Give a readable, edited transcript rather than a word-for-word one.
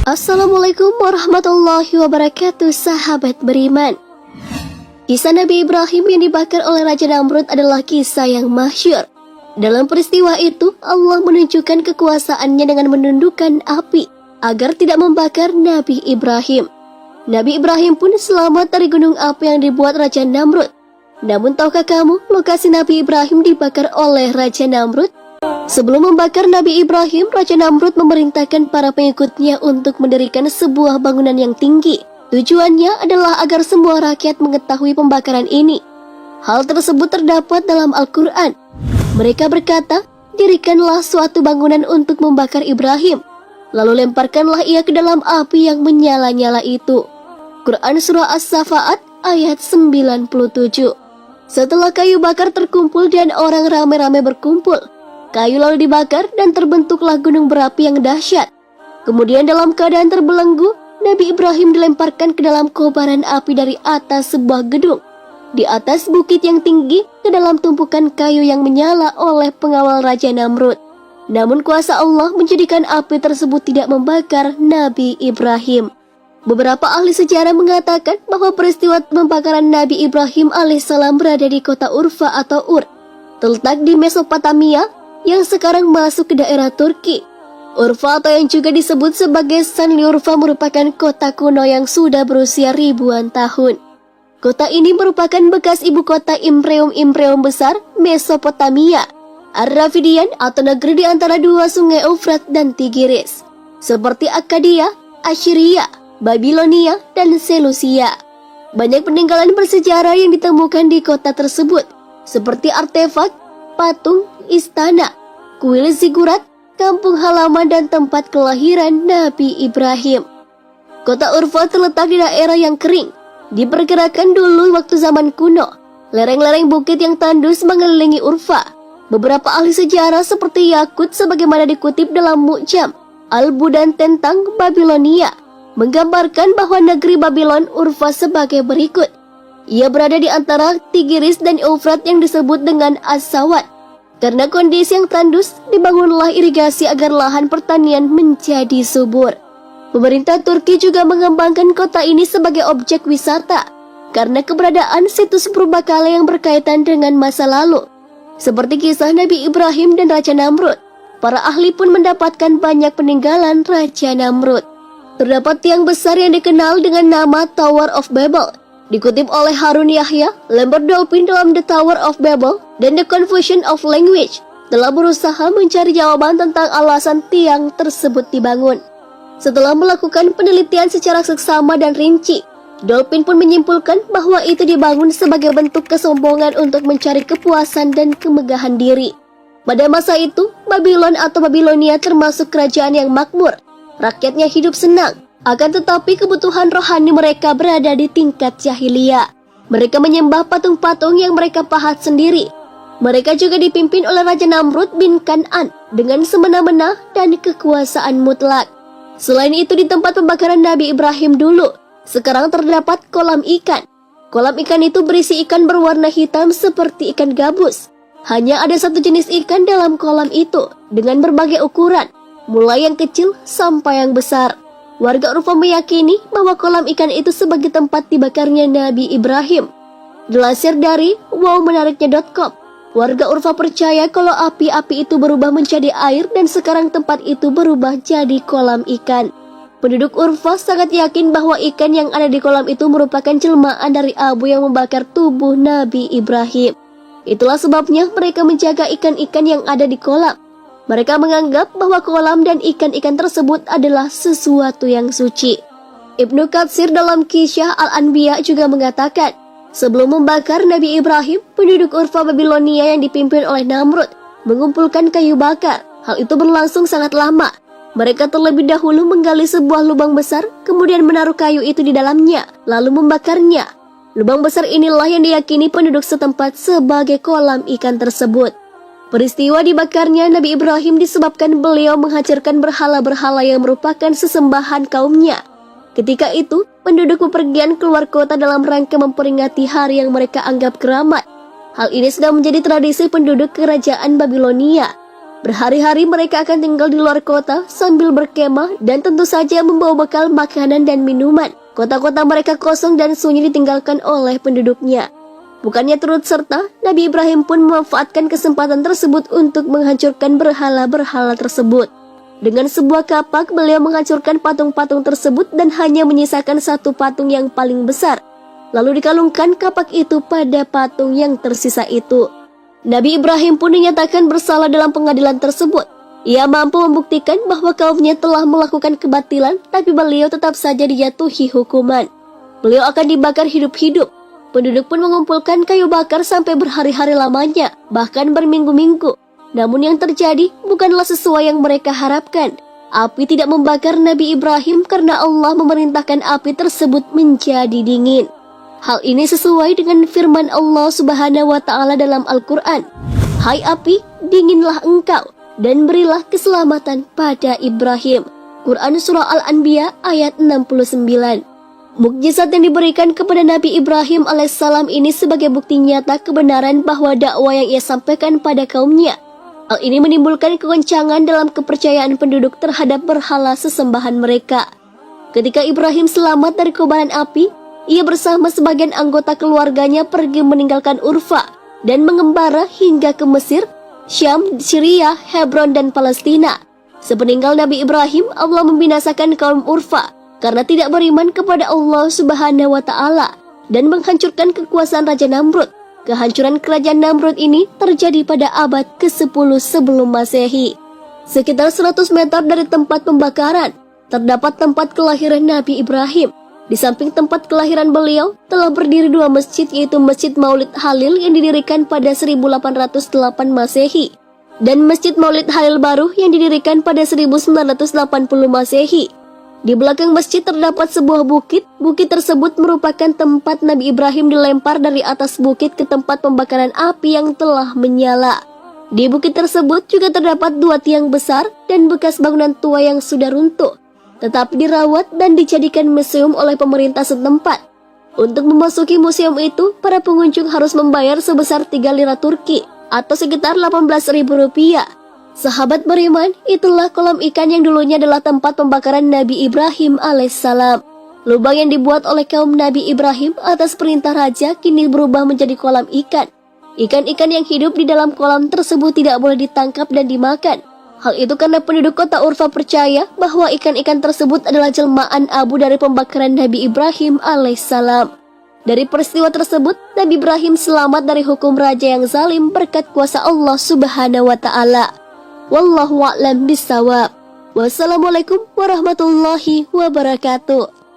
Assalamualaikum warahmatullahi wabarakatuh, sahabat beriman. Kisah Nabi Ibrahim yang dibakar oleh Raja Namrud adalah kisah yang masyhur. Dalam peristiwa itu, Allah menunjukkan kekuasaannya dengan menundukkan api agar tidak membakar Nabi Ibrahim. Nabi Ibrahim pun selamat dari gunung api yang dibuat Raja Namrud. Namun tahukah kamu, lokasi Nabi Ibrahim dibakar oleh Raja Namrud? Sebelum membakar Nabi Ibrahim, Raja Namrud memerintahkan para pengikutnya untuk mendirikan sebuah bangunan yang tinggi. Tujuannya adalah agar semua rakyat mengetahui pembakaran ini. Hal tersebut terdapat dalam Al-Quran. Mereka berkata, dirikanlah suatu bangunan untuk membakar Ibrahim, lalu lemparkanlah ia ke dalam api yang menyala-nyala itu. Quran Surah As-Safaat ayat 97. Setelah kayu bakar terkumpul dan orang ramai-ramai berkumpul, kayu lalu dibakar dan terbentuklah gunung berapi yang dahsyat. Kemudian dalam keadaan terbelenggu, Nabi Ibrahim dilemparkan ke dalam kobaran api dari atas sebuah gedung, di atas bukit yang tinggi, ke dalam tumpukan kayu yang menyala oleh pengawal Raja Namrud. Namun kuasa Allah menjadikan api tersebut tidak membakar Nabi Ibrahim. Beberapa ahli sejarah mengatakan bahwa peristiwa pembakaran Nabi Ibrahim alaihissalam berada di kota Urfa atau Ur, terletak di Mesopotamia yang sekarang masuk ke daerah Turki. Urfa atau yang juga disebut sebagai Sanliurfa merupakan kota kuno yang sudah berusia ribuan tahun. Kota ini merupakan bekas ibu kota Imperium besar Mesopotamia, Ar-Rafidian atau negeri di antara dua sungai Eufrat dan Tigris, seperti Akkadia, Assyria, Babilonia, dan Seleusia. Banyak peninggalan bersejarah yang ditemukan di kota tersebut, seperti artefak, patung, istana, kuil zigurat, kampung halaman, dan tempat kelahiran Nabi Ibrahim. Kota Urfa terletak di daerah yang kering. Diperkirakan dulu waktu zaman kuno, lereng-lereng bukit yang tandus mengelilingi Urfa. Beberapa ahli sejarah seperti Yakut sebagaimana dikutip dalam Mu'jam Al-Budan tentang Babilonia, menggambarkan bahwa negeri Babylon Urfa sebagai berikut. Ia berada di antara Tigris dan Eufrat yang disebut dengan As-Sawat. Karena kondisi yang tandus, dibangunlah irigasi agar lahan pertanian menjadi subur. Pemerintah Turki juga mengembangkan kota ini sebagai objek wisata karena keberadaan situs purbakala yang berkaitan dengan masa lalu, seperti kisah Nabi Ibrahim dan Raja Namrud. Para ahli pun mendapatkan banyak peninggalan Raja Namrud. Terdapat tiang besar yang dikenal dengan nama Tower of Babel. Dikutip oleh Harun Yahya, Lambert Dolphin dalam The Tower of Babel dan The Confusion of Language telah berusaha mencari jawaban tentang alasan tiang tersebut dibangun. Setelah melakukan penelitian secara seksama dan rinci, Dolphin pun menyimpulkan bahwa itu dibangun sebagai bentuk kesombongan untuk mencari kepuasan dan kemegahan diri. Pada masa itu, Babylon atau Babilonia termasuk kerajaan yang makmur. Rakyatnya hidup senang, akan tetapi kebutuhan rohani mereka berada di tingkat jahiliyah. Mereka menyembah patung-patung yang mereka pahat sendiri. Mereka juga dipimpin oleh Raja Namrud bin Kan'an dengan semena-mena dan kekuasaan mutlak. Selain itu, di tempat pembakaran Nabi Ibrahim dulu, sekarang terdapat kolam ikan. Kolam ikan itu berisi ikan berwarna hitam seperti ikan gabus. Hanya ada satu jenis ikan dalam kolam itu, dengan berbagai ukuran, mulai yang kecil sampai yang besar. Warga Urfa meyakini bahwa kolam ikan itu sebagai tempat dibakarnya Nabi Ibrahim. Dilansir dari wowmenariknya.com, warga Urfa percaya kalau api-api itu berubah menjadi air dan sekarang tempat itu berubah jadi kolam ikan. Penduduk Urfa sangat yakin bahwa ikan yang ada di kolam itu merupakan jelmaan dari abu yang membakar tubuh Nabi Ibrahim. Itulah sebabnya mereka menjaga ikan-ikan yang ada di kolam. Mereka menganggap bahwa kolam dan ikan-ikan tersebut adalah sesuatu yang suci. Ibnu Katsir dalam Kisah Al-Anbiya juga mengatakan, sebelum membakar Nabi Ibrahim, penduduk Urfa Babilonia yang dipimpin oleh Namrud mengumpulkan kayu bakar. Hal itu berlangsung sangat lama. Mereka terlebih dahulu menggali sebuah lubang besar, kemudian menaruh kayu itu di dalamnya, lalu membakarnya. Lubang besar inilah yang diyakini penduduk setempat sebagai kolam ikan tersebut. Peristiwa dibakarnya Nabi Ibrahim disebabkan beliau menghancurkan berhala-berhala yang merupakan sesembahan kaumnya. Ketika itu, penduduk bepergian keluar kota dalam rangka memperingati hari yang mereka anggap keramat. Hal ini sudah menjadi tradisi penduduk kerajaan Babilonia. Berhari-hari mereka akan tinggal di luar kota sambil berkemah dan tentu saja membawa bekal makanan dan minuman. Kota-kota mereka kosong dan sunyi ditinggalkan oleh penduduknya. Bukannya turut serta, Nabi Ibrahim pun memanfaatkan kesempatan tersebut untuk menghancurkan berhala-berhala tersebut. Dengan sebuah kapak, beliau menghancurkan patung-patung tersebut dan hanya menyisakan satu patung yang paling besar. Lalu dikalungkan kapak itu pada patung yang tersisa itu. Nabi Ibrahim pun dinyatakan bersalah dalam pengadilan tersebut. Ia mampu membuktikan bahwa kaumnya telah melakukan kebatilan, tapi beliau tetap saja dijatuhi hukuman. Beliau akan dibakar hidup-hidup. Penduduk pun mengumpulkan kayu bakar sampai berhari-hari lamanya, bahkan berminggu-minggu. Namun yang terjadi bukanlah sesuai yang mereka harapkan. Api tidak membakar Nabi Ibrahim karena Allah memerintahkan api tersebut menjadi dingin. Hal ini sesuai dengan firman Allah Subhanahu wa Ta'ala dalam Al-Quran. Hai api, dinginlah engkau dan berilah keselamatan pada Ibrahim. Quran Surah Al-Anbiya ayat 69. Mukjizat yang diberikan kepada Nabi Ibrahim alaihissalam ini sebagai bukti nyata kebenaran bahwa dakwah yang ia sampaikan pada kaumnya. Hal ini menimbulkan kegoncangan dalam kepercayaan penduduk terhadap berhala sesembahan mereka. Ketika Ibrahim selamat dari kobaran api, ia bersama sebagian anggota keluarganya pergi meninggalkan Urfa dan mengembara hingga ke Mesir, Syam, Syria, Hebron, dan Palestina. Sepeninggal Nabi Ibrahim, Allah membinasakan kaum Urfa karena tidak beriman kepada Allah Subhanahu wa Ta'ala dan menghancurkan kekuasaan Raja Namrud. Kehancuran kerajaan Namrud ini terjadi pada abad ke-10 sebelum Masehi. Sekitar 100 meter dari tempat pembakaran, terdapat tempat kelahiran Nabi Ibrahim. Di samping tempat kelahiran beliau, telah berdiri dua masjid, yaitu Masjid Maulid Halil yang didirikan pada 1808 Masehi dan Masjid Maulid Halil baru yang didirikan pada 1980 Masehi. Di belakang masjid terdapat sebuah bukit. Bukit tersebut merupakan tempat Nabi Ibrahim dilempar dari atas bukit ke tempat pembakaran api yang telah menyala. Di bukit tersebut juga terdapat dua tiang besar dan bekas bangunan tua yang sudah runtuh, tetapi dirawat dan dijadikan museum oleh pemerintah setempat. Untuk memasuki museum itu, para pengunjung harus membayar sebesar 3 lira Turki atau sekitar Rp18.000. Sahabat beriman, itulah kolam ikan yang dulunya adalah tempat pembakaran Nabi Ibrahim alaihissalam. Lubang yang dibuat oleh kaum Nabi Ibrahim atas perintah raja kini berubah menjadi kolam ikan. Ikan-ikan yang hidup di dalam kolam tersebut tidak boleh ditangkap dan dimakan. Hal itu karena penduduk kota Urfa percaya bahwa ikan-ikan tersebut adalah jelmaan abu dari pembakaran Nabi Ibrahim alaihissalam. Dari peristiwa tersebut, Nabi Ibrahim selamat dari hukum raja yang zalim berkat kuasa Allah Subhanahu wa Ta'ala. Wallahu a'lam bishawab. Wassalamualaikum warahmatullahi wabarakatuh.